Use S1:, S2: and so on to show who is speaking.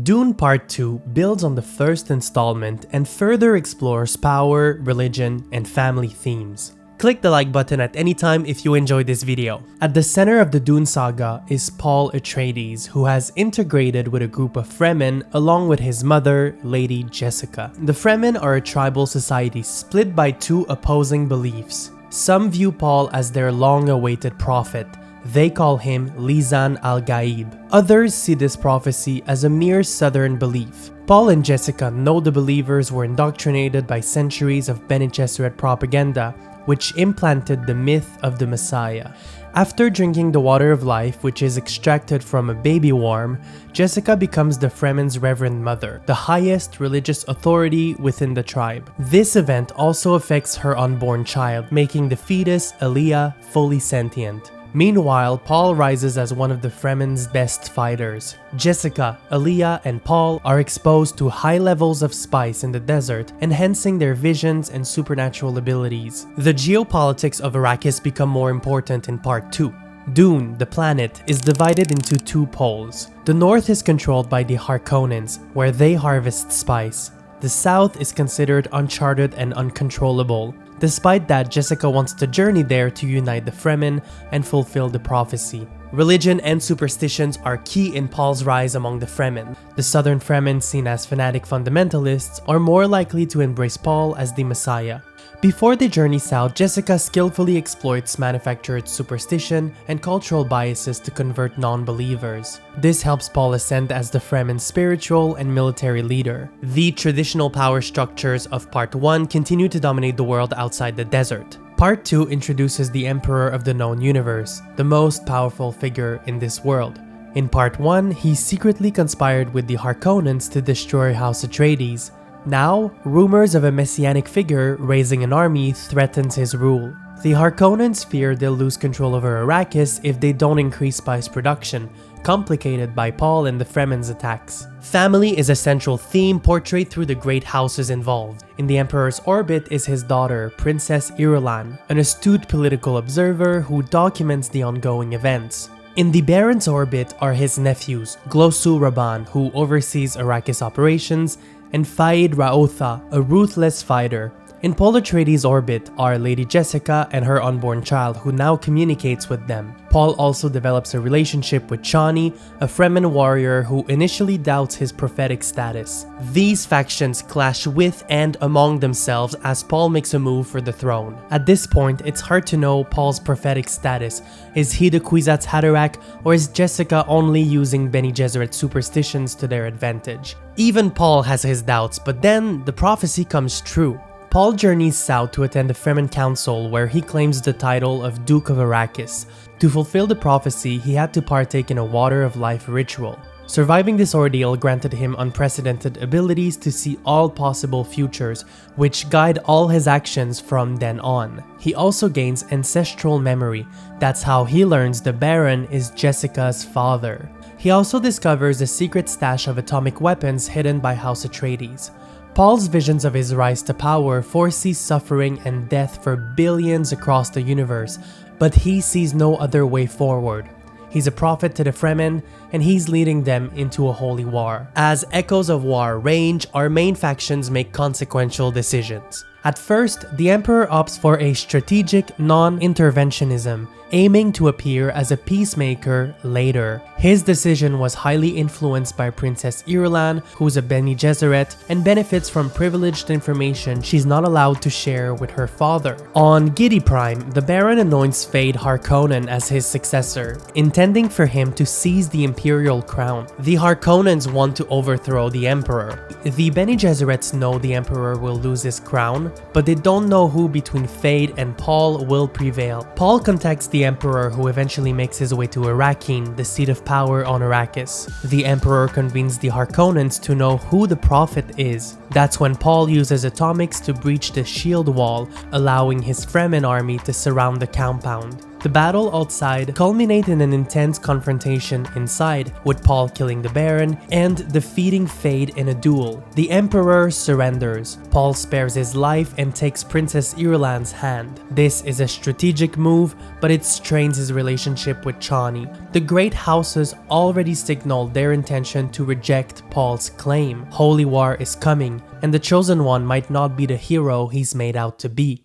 S1: Dune Part 2 builds on the first installment and further explores power, religion, and family themes. Click the like button at any time if you enjoyed this video. At the center of the Dune saga is Paul Atreides, who has integrated with a group of Fremen along with his mother, Lady Jessica. The Fremen are a tribal society split by two opposing beliefs. Some view Paul as their long-awaited prophet. They call him Lisan al-Gaib. Others see this prophecy as a mere southern belief. Paul and Jessica know the believers were indoctrinated by centuries of Bene Gesserit propaganda, which implanted the myth of the Messiah. After drinking the water of life, which is extracted from a baby worm, Jessica becomes the Fremen's Reverend Mother, the highest religious authority within the tribe. This event also affects her unborn child, making the fetus, Aliyah, fully sentient. Meanwhile, Paul rises as one of the Fremen's best fighters. Jessica, Aliyah, and Paul are exposed to high levels of spice in the desert, enhancing their visions and supernatural abilities. The geopolitics of Arrakis become more important in Part 2. Dune, the planet, is divided into two poles. The north is controlled by the Harkonnens, where they harvest spice. The south is considered uncharted and uncontrollable. Despite that, Jessica wants to journey there to unite the Fremen and fulfill the prophecy. Religion and superstitions are key in Paul's rise among the Fremen. The southern Fremen, seen as fanatic fundamentalists, are more likely to embrace Paul as the Messiah. Before they journey south, Jessica skillfully exploits manufactured superstition and cultural biases to convert non-believers. This helps Paul ascend as the Fremen's spiritual and military leader. The traditional power structures of Part 1 continue to dominate the world outside the desert. Part 2 introduces the Emperor of the known universe, the most powerful figure in this world. In Part 1, he secretly conspired with the Harkonnens to destroy House Atreides. Now, rumors of a messianic figure raising an army threatens his rule. The Harkonnens fear they'll lose control over Arrakis if they don't increase spice production, complicated by Paul and the Fremen's attacks. Family is a central theme portrayed through the great houses involved. In the Emperor's orbit is his daughter, Princess Irulan, an astute political observer who documents the ongoing events. In the Baron's orbit are his nephews, Glossu Raban, who oversees Arrakis operations, and Faid Raotha, a ruthless fighter. In Paul Atreides' orbit are Lady Jessica and her unborn child, who now communicates with them. Paul also develops a relationship with Chani, a Fremen warrior who initially doubts his prophetic status. These factions clash with and among themselves as Paul makes a move for the throne. At this point, it's hard to know Paul's prophetic status. Is he the Kwisatz Haderach, or is Jessica only using Bene Gesserit superstitions to their advantage? Even Paul has his doubts, but then the prophecy comes true. Paul journeys south to attend the Fremen Council, where he claims the title of Duke of Arrakis. To fulfill the prophecy, he had to partake in a water of life ritual. Surviving this ordeal granted him unprecedented abilities to see all possible futures, which guide all his actions from then on. He also gains ancestral memory. That's how he learns the Baron is Jessica's father. He also discovers a secret stash of atomic weapons hidden by House Atreides. Paul's visions of his rise to power foresees suffering and death for billions across the universe, but he sees no other way forward. He's a prophet to the Fremen, and he's leading them into a holy war. As echoes of war range, our main factions make consequential decisions. At first, the Emperor opts for a strategic non-interventionism, aiming to appear as a peacemaker later. His decision was highly influenced by Princess Irulan, who's a Bene Gesserit, and benefits from privileged information she's not allowed to share with her father. On Giedi Prime, the Baron anoints Faid Harkonnen as his successor, intending for him to seize the imperial crown. The Harkonnens want to overthrow the Emperor. The Bene Gesserits know the Emperor will lose his crown, but they don't know who between Faid and Paul will prevail. Paul contacts the Emperor, who eventually makes his way to Arrakeen, the seat of power on Arrakis. The Emperor convenes the Harkonnens to know who the prophet is. That's when Paul uses atomics to breach the shield wall, allowing his Fremen army to surround the compound. The battle outside culminates in an intense confrontation inside, with Paul killing the Baron and defeating Fade in a duel. The Emperor surrenders. Paul spares his life and takes Princess Irulan's hand. This is a strategic move, but it strains his relationship with Chani. The great houses already signaled their intention to reject Paul's claim. Holy War is coming, and the Chosen One might not be the hero he's made out to be.